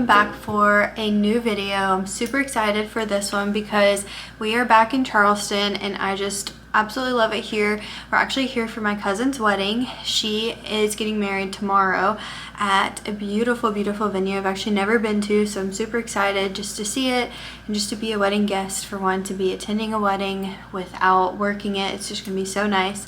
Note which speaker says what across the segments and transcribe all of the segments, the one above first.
Speaker 1: back for a new video. I'm super excited for this one because we are back in Charleston and I just absolutely love it here. We're actually here for my cousin's wedding. She is getting married tomorrow at a beautiful, beautiful venue I've actually never been to, so I'm super excited just to see it and just to be a wedding guest, for one, to be attending a wedding without working it. It's just gonna be so nice.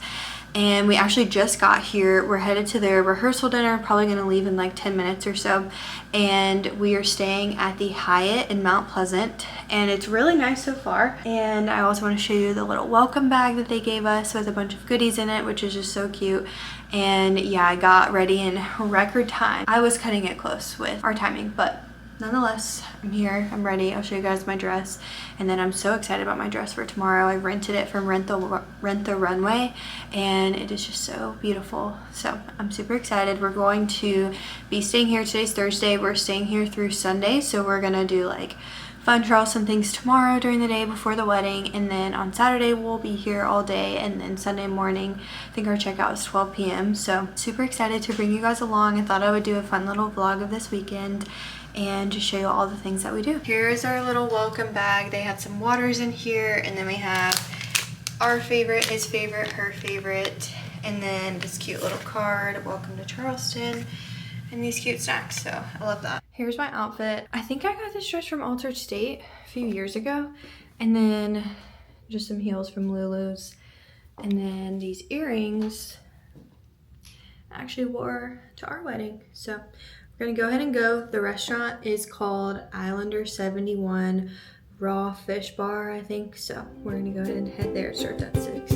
Speaker 1: And we actually just got here. We're headed to their rehearsal dinner, probably gonna leave in like 10 minutes or so. And we are staying at the Hyatt in Mount Pleasant, and it's really nice so far. And I also want to show you the little welcome bag that they gave us with a bunch of goodies in it, which is just so cute. And yeah, I got ready in record time. I was cutting it close with our timing, but nonetheless, I'm here, I'm ready. I'll show you guys my dress. And then I'm so excited about my dress for tomorrow. I rented it from Rent the Runway, and it is just so beautiful. So I'm super excited. We're going to be staying here. Today's Thursday. We're staying here through Sunday. So we're gonna do like fun Charleston things tomorrow during the day before the wedding. And then on Saturday, we'll be here all day. And then Sunday morning, I think our checkout is 12 p.m. So super excited to bring you guys along. I thought I would do a fun little vlog of this weekend and just show you all the things that we do. Here's our little welcome bag. They had some waters in here, and then we have our favorite, his favorite, her favorite, and then this cute little card, welcome to Charleston, and these cute snacks. So I love that. Here's my outfit. I think I got this dress from Altered State a few years ago, and then just some heels from Lulu's, and then these earrings I actually wore to our wedding. So we're gonna go ahead and go. The restaurant is called Islander 71 Raw Fish Bar, I think. So we're gonna go ahead and head there. It starts at 6.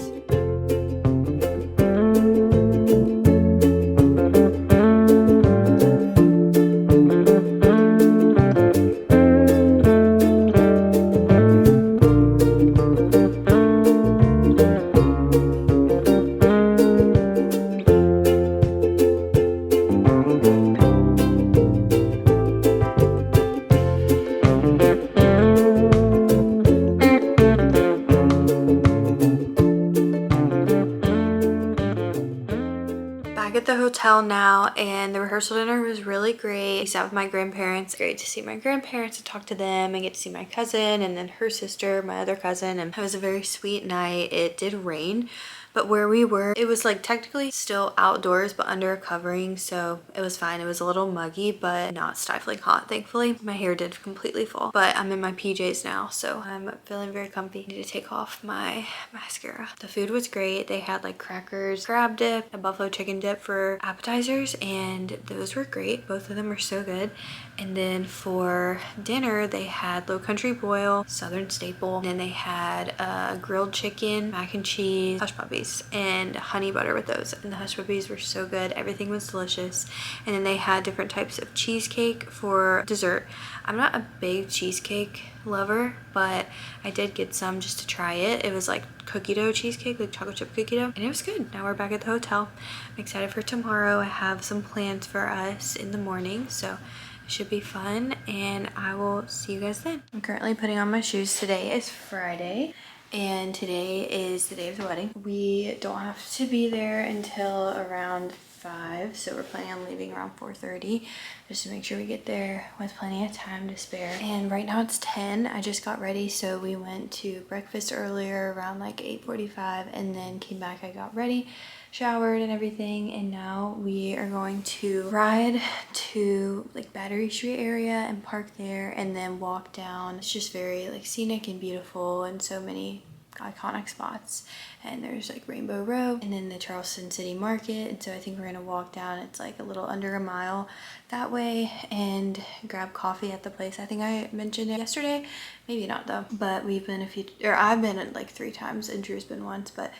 Speaker 1: At the hotel now, and the rehearsal dinner was really great. I sat with my grandparents. Great to see my grandparents and talk to them, and get to see my cousin and then her sister, my other cousin, and it was a very sweet night. It did rain, but where we were, it was like technically still outdoors but under a covering, so it was fine. It was a little muggy but not stifling hot, thankfully. My hair did completely fall, but I'm in my PJs now, so I'm feeling very comfy. I need to take off my mascara. The food was great. They had like crackers, crab dip, a buffalo chicken dip for appetizers, and those were great. Both of them were so good. And then for dinner, they had low country boil, southern staple, and then they had grilled chicken, mac and cheese, hush puppies, and honey butter with those. And the hush puppies were so good. Everything was delicious. And then they had different types of cheesecake for dessert. I'm not a big cheesecake lover, but I did get some just to try it. It was like cookie dough cheesecake, like chocolate chip cookie dough, and it was good. Now we're back at the hotel. I'm excited for tomorrow. I have some plans for us in the morning, so it should be fun, and I will see you guys then. I'm currently putting on my shoes. Today is Friday, and today is the day of the wedding. We don't have to be there until around 5, so we're planning on leaving around 4:30 just to make sure we get there with plenty of time to spare. And right now it's 10. I just got ready, so we went to breakfast earlier around like 8:45, and then came back. I got ready, showered and everything, and now we are going to ride to like Battery Street area and park there, and then walk down. It's just very like scenic and beautiful, and so many iconic spots. And there's like Rainbow Road and then the Charleston City Market, and so I think we're gonna walk down. It's like a little under a mile that way, and grab coffee at the place. I think I mentioned it yesterday, maybe not though, but we've been I've been like 3 times and Drew's been once, but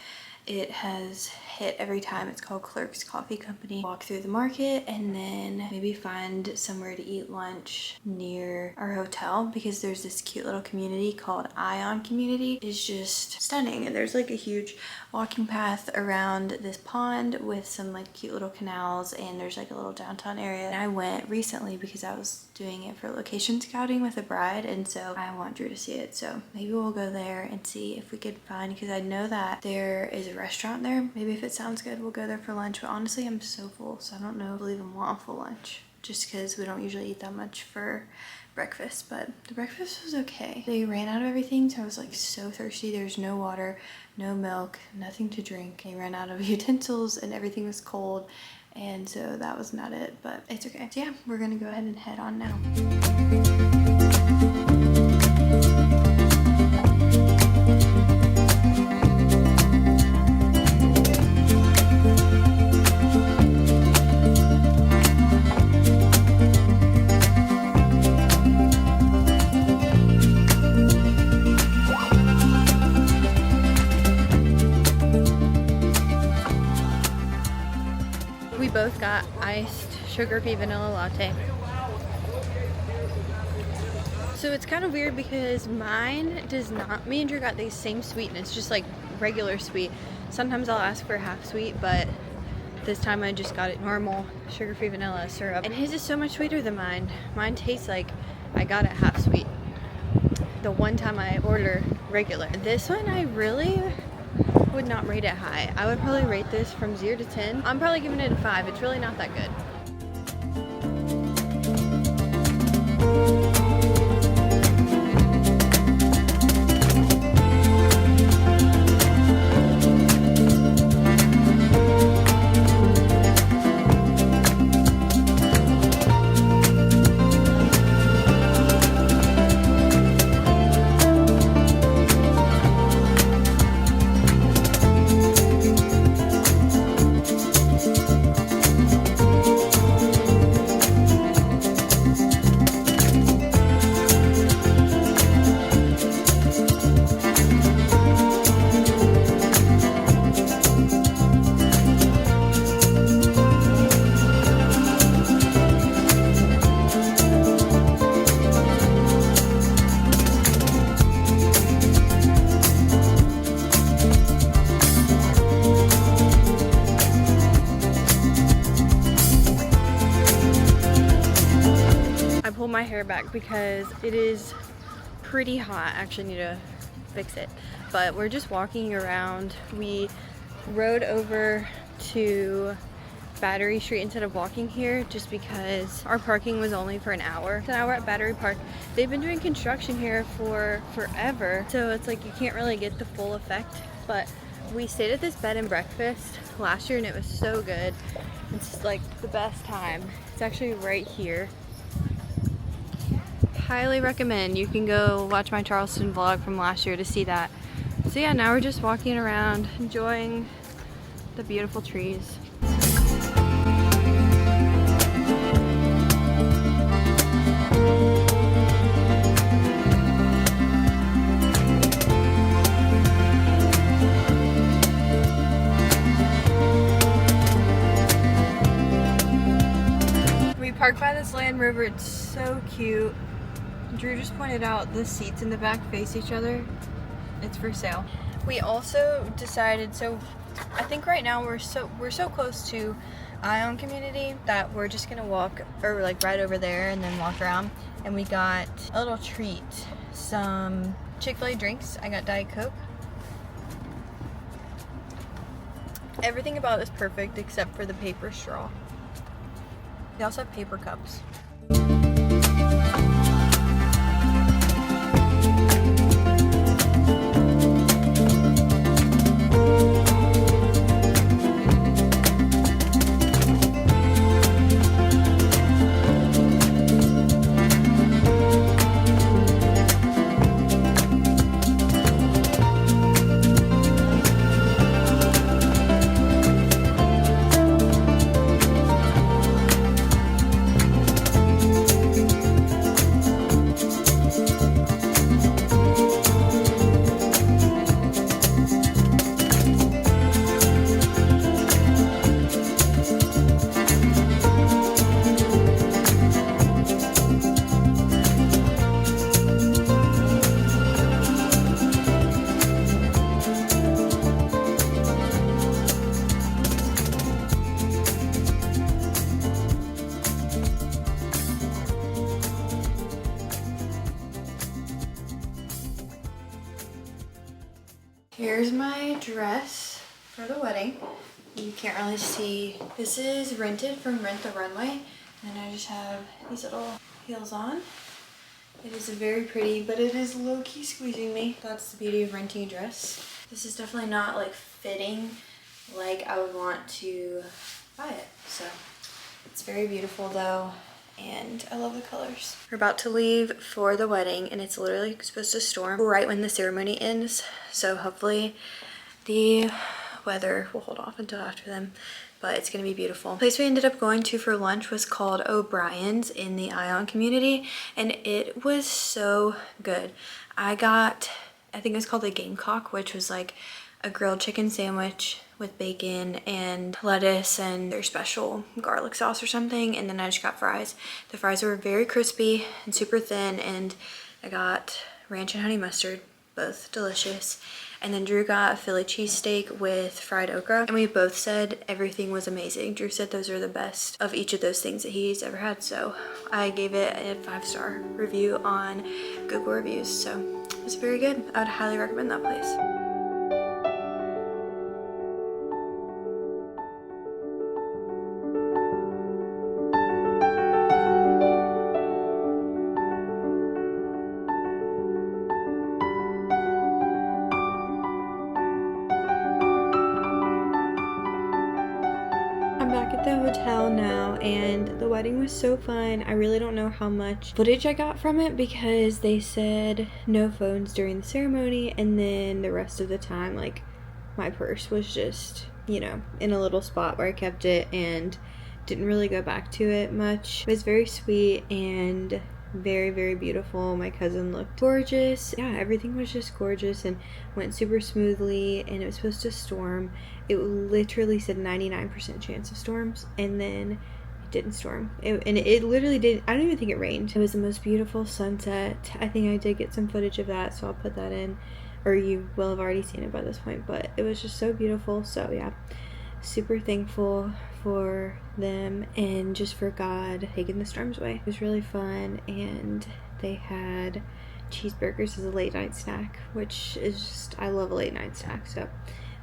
Speaker 1: it has hit every time. It's called Clerk's Coffee Company. Walk through the market and then maybe find somewhere to eat lunch near our hotel, because there's this cute little community called Ion Community. It's just stunning, and there's like a huge walking path around this pond with some like cute little canals, and there's like a little downtown area. And I went recently because I was doing it for location scouting with a bride, and so I want Drew to see it. So maybe we'll go there and see if we could find, because I know that there is a restaurant there. Maybe if it sounds good, we'll go there for lunch. But honestly, I'm so full, so I don't know if I'll even want a full lunch. just because we don't usually eat that much for breakfast, but the breakfast was okay. They ran out of everything, so I was like so thirsty. There's no water, no milk, nothing to drink. They ran out of utensils and everything was cold, and so that was not it, but it's okay. So yeah, we're gonna go ahead and head on now. We both got iced sugar-free vanilla latte. So it's kind of weird because mine does not, me and Drew got the same sweetness, just like regular sweet. Sometimes I'll ask for half sweet, but this time I just got it normal sugar-free vanilla syrup. And his is so much sweeter than mine. Mine tastes like I got it half sweet the one time I order regular. This one I really would not rate it high. I would probably rate this from 0 to 10. I'm probably giving it a 5. It's really not that good. My hair back because it is pretty hot. I actually need to fix it, but we're just walking around. We rode over to Battery Street instead of walking here just because our parking was only for an hour. So now we're at Battery Park. They've been doing construction here for forever, so it's like you can't really get the full effect, but we stayed at this bed and breakfast last year and it was so good. It's like the best time. It's actually right here. Highly recommend. You can go watch my Charleston vlog from last year to see that. So yeah, now we're just walking around enjoying the beautiful trees. We parked by this Land Rover. It's so cute. Drew just pointed out the seats in the back face each other. It's for sale. We also decided, so I think right now we're so close to Ion Community that we're just gonna walk or like right over there and then walk around. And we got a little treat, some Chick-fil-A drinks. I got Diet Coke. Everything about it is perfect except for the paper straw. They also have paper cups. Here's my dress for the wedding. You can't really see. This is rented from Rent the Runway. And I just have these little heels on. It is very pretty, but it is low-key squeezing me. That's the beauty of renting a dress. This is definitely not like fitting like I would want to buy it. So it's very beautiful though, and I love the colors. We're about to leave for the wedding, and it's literally supposed to storm right when the ceremony ends. So hopefully the weather will hold off until after them, but it's gonna be beautiful. The place we ended up going to for lunch was called O'Brien's in the Ion community, and it was so good. I think it was called the Gamecock, which was like a grilled chicken sandwich with bacon and lettuce and their special garlic sauce or something, and then I just got fries. The fries were very crispy and super thin, and I got ranch and honey mustard, both delicious. And then Drew got a Philly cheesesteak with fried okra, and we both said everything was amazing. Drew said those are the best of each of those things that he's ever had, so I gave it a 5-star review on Google reviews, so it was very good. I would highly recommend that place. I'm back at the hotel now, and the wedding was so fun. I really don't know how much footage I got from it because they said no phones during the ceremony, and then the rest of the time, like, my purse was just, you know, in a little spot where I kept it and didn't really go back to it much. It was very sweet and very, very beautiful. My cousin looked gorgeous. Yeah, everything was just gorgeous and went super smoothly, and it was supposed to storm. It literally said 99% chance of storms, and then it didn't storm. It literally didn't. I don't even think it rained. It was the most beautiful sunset. I think I did get some footage of that, so I'll put that in, or you will have already seen it by this point, but it was just so beautiful. So yeah, super thankful for them and just for God taking the storms away. It was really fun, and they had cheeseburgers as a late night snack, which is just, I love a late night snack, so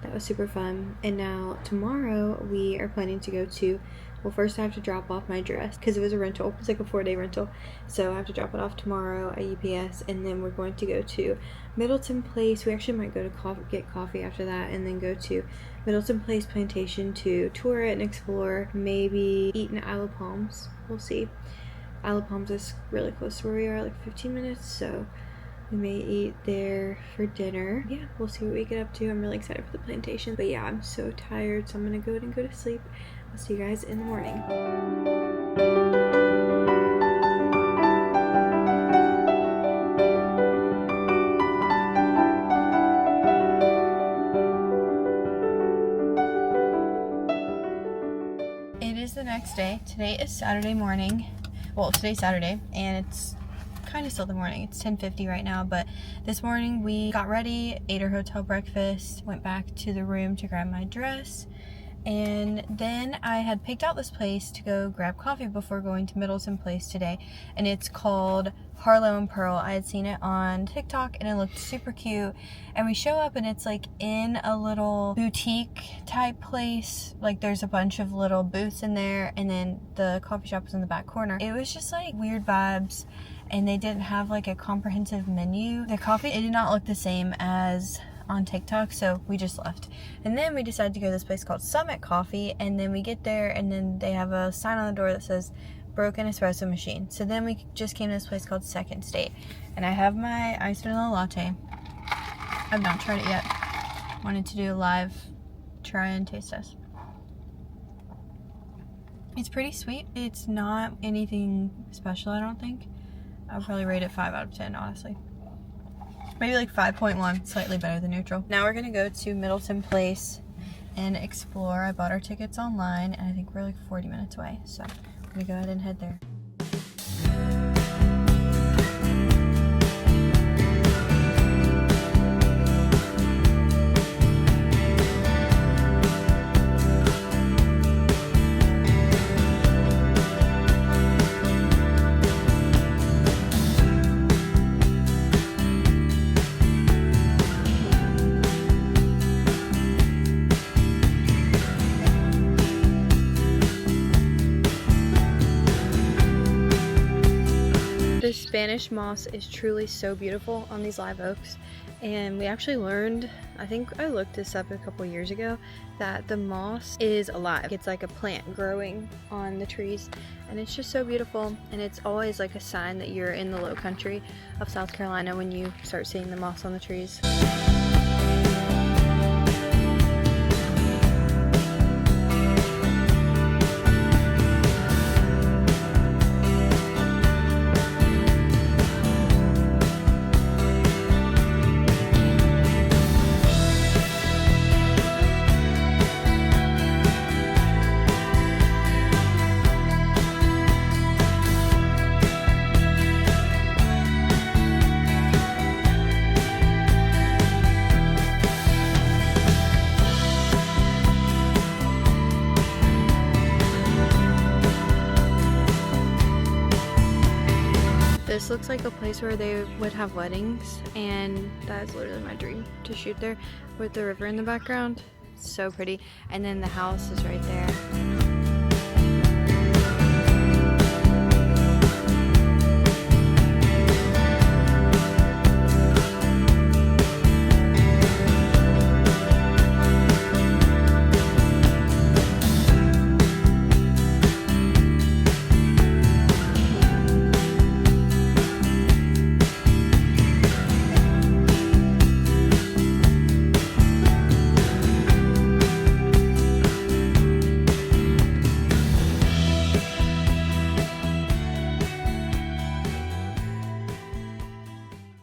Speaker 1: that was super fun. And now tomorrow we are planning to go to, well, first I have to drop off my dress because it was a rental. It's like a 4-day rental, so I have to drop it off tomorrow at UPS, and then we're going to go to Middleton Place. We actually might go to get coffee after that, and then go to Middleton Place Plantation to tour it and explore, maybe eat in Isle of Palms. We'll see. Isle of Palms is really close to where we are, like 15 minutes, so we may eat there for dinner. Yeah, we'll see what we get up to. I'm really excited for the plantation. But yeah, I'm so tired, so I'm gonna go ahead and go to sleep. I'll see you guys in the morning. It is the next day. Today is Saturday morning. Well, today's Saturday, and it's kind of still the morning. It's 10:50 right now, but this morning we got ready, ate our hotel breakfast, went back to the room to grab my dress, and then I had picked out this place to go grab coffee before going to Middleton Place today, and it's called Harlow and Pearl. I had seen it on TikTok and it looked super cute, and we show up and it's like in a little boutique type place. Like there's a bunch of little booths in there, and then the coffee shop was in the back corner. It was just like weird vibes, and they didn't have like a comprehensive menu. The coffee, it did not look the same as on TikTok, so we just left. And then we decided to go to this place called Summit Coffee, and then we get there and then they have a sign on the door that says broken espresso machine. So then we just came to this place called Second State, and I have my iced vanilla latte. I've not tried it yet. Wanted to do a live try and taste test. It's pretty sweet. It's not anything special, I don't think. I'll probably rate it 5 out of 10, honestly. Maybe like 5.1, slightly better than neutral. Now we're gonna go to Middleton Place and explore. I bought our tickets online, and I think we're like 40 minutes away, so I'm gonna go ahead and head there. Spanish moss is truly so beautiful on these live oaks, and we actually learned, I think I looked this up a couple years ago, that the moss is alive. It's like a plant growing on the trees, and it's just so beautiful, and it's always like a sign that you're in the low country of South Carolina when you start seeing the moss on the trees. This looks like a place where they would have weddings, and that's literally my dream, to shoot there with the river in the background. It's so pretty. And then the house is right there.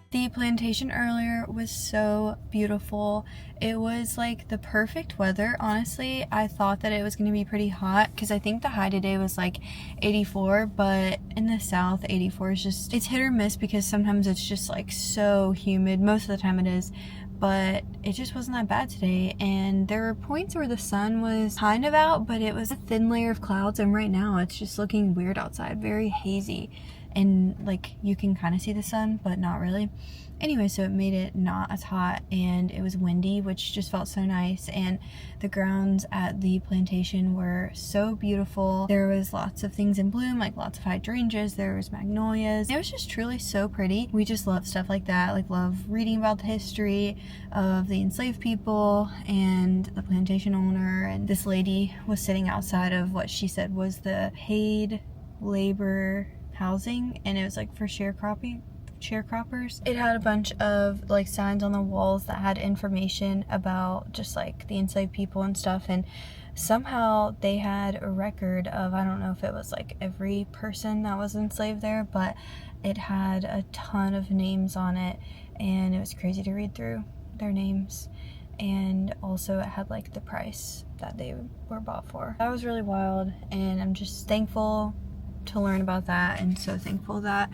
Speaker 1: The plantation earlier was so beautiful. It was like the perfect weather. Honestly, I thought that it was going to be pretty hot because I think the high today was like 84, but in the south 84 is just, it's hit or miss because sometimes it's just like so humid. Most of the time it is, but it just wasn't that bad today. And there were points where the sun was kind of out, but it was a thin layer of clouds, and right now it's just looking weird outside, very hazy. And like you can kind of see the sun, but not really. Anyway, so it made it not as hot, and it was windy, which just felt so nice. And the grounds at the plantation were so beautiful. There was lots of things in bloom, like lots of hydrangeas, there was magnolias. It was just truly so pretty. We just love stuff like that, like love reading about the history of the enslaved people and the plantation owner. And this lady was sitting outside of what she said was the paid labor housing, and it was like for sharecroppers. It had a bunch of like signs on the walls that had information about just like the enslaved people and stuff, and somehow they had a record of, I don't know if it was like every person that was enslaved there, but it had a ton of names on it, and it was crazy to read through their names. And also it had like the price that they were bought for. That was really wild, and I'm just thankful to learn about that, and so thankful that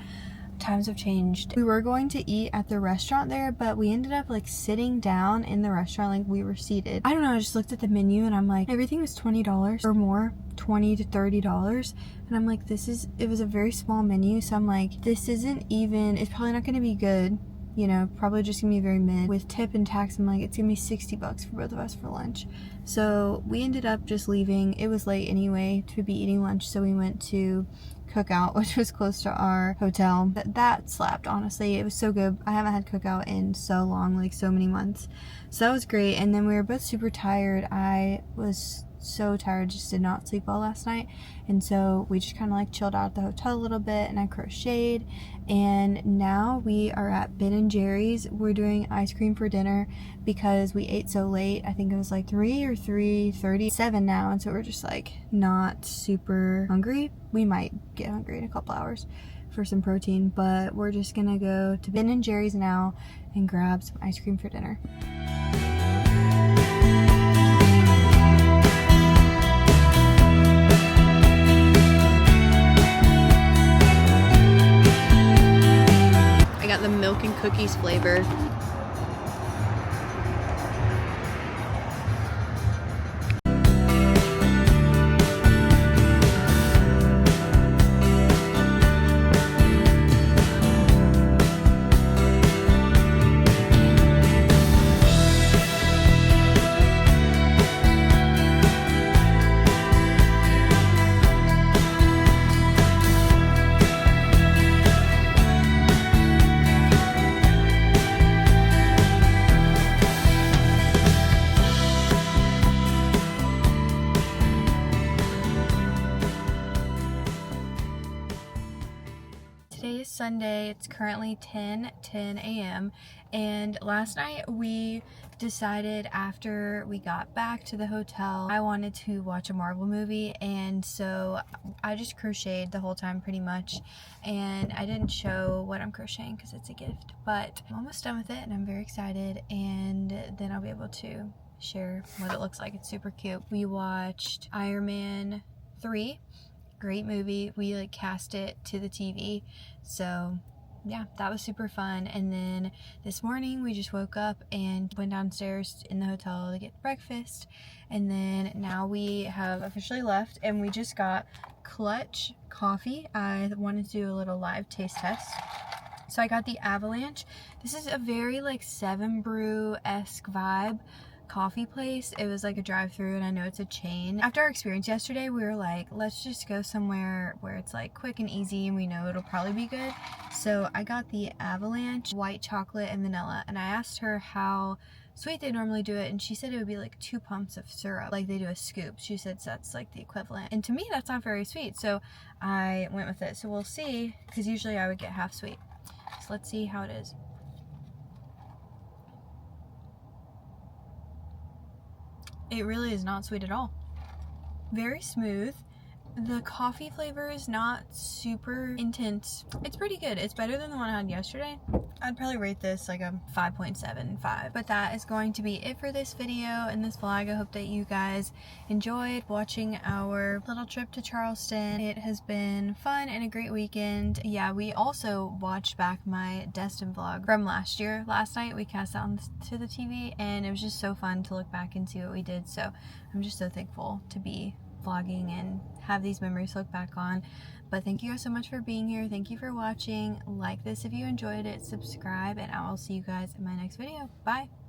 Speaker 1: times have changed. We were going to eat at the restaurant there, but we ended up like sitting down in the restaurant, like we were seated. I don't know, I just looked at the menu and I'm like, everything was $20 or more, $20 to $30, and I'm like, it was a very small menu, so I'm like, this isn't even, it's probably not going to be good, you know, probably just gonna be very mid. With tip and tax, I'm like, it's gonna be $60 for both of us for lunch. So we ended up just leaving. It was late anyway to be eating lunch, so we went to Cookout, which was close to our hotel. That slapped, honestly. It was so good. I haven't had Cookout in so long, like so many months. So that was great. And then we were both super tired. I was so tired, just did not sleep well last night, and so we just kind of like chilled out at the hotel a little bit, and I crocheted. And now we are at Ben & Jerry's. We're doing ice cream for dinner because we ate so late. I think it was like 3 or 3:37 now, and so we're just like not super hungry. We might get hungry in a couple hours for some protein, but we're just gonna go to Ben & Jerry's now and grab some ice cream for dinner. I got the milk and cookies flavor. is Sunday. It's currently 10:10 a.m. and last night we decided after we got back to the hotel I wanted to watch a Marvel movie, and so I just crocheted the whole time pretty much, and I didn't show what I'm crocheting because it's a gift, but I'm almost done with it and I'm very excited, and then I'll be able to share what it looks like. It's super cute. We watched Iron Man 3. Great movie. We like cast it to the TV, so yeah, that was super fun. And then this morning we just woke up and went downstairs in the hotel to get breakfast, and then now we have officially left and we just got Clutch coffee. I wanted to do a little live taste test, so I got the Avalanche. This is a very like 7 Brew-esque vibe coffee place. It was like a drive-through, and I know it's a chain. After our experience yesterday, we were like, let's just go somewhere where it's like quick and easy and we know it'll probably be good. So I got the Avalanche white chocolate and vanilla, and I asked her how sweet they normally do it, and she said it would be like 2 pumps of syrup, like they do a scoop. She said that's like the equivalent, and to me that's not very sweet, so I went with it. So we'll see, because usually I would get half sweet. So let's see how it is. It really is not sweet at all. Very smooth. The coffee flavor is not super intense. It's pretty good. It's better than the one I had yesterday. I'd probably rate this like a 5.75. But that is going to be it for this video and this vlog. I hope that you guys enjoyed watching our little trip to Charleston. It has been fun and a great weekend. Yeah, we also watched back my Destin vlog from last year. Last night we cast that to the TV, and it was just so fun to look back and see what we did. So I'm just so thankful to be vlogging and have these memories to look back on. But thank you guys so much for being here. Thank you for watching. Like this if you enjoyed it, subscribe, and I will see you guys in my next video. Bye.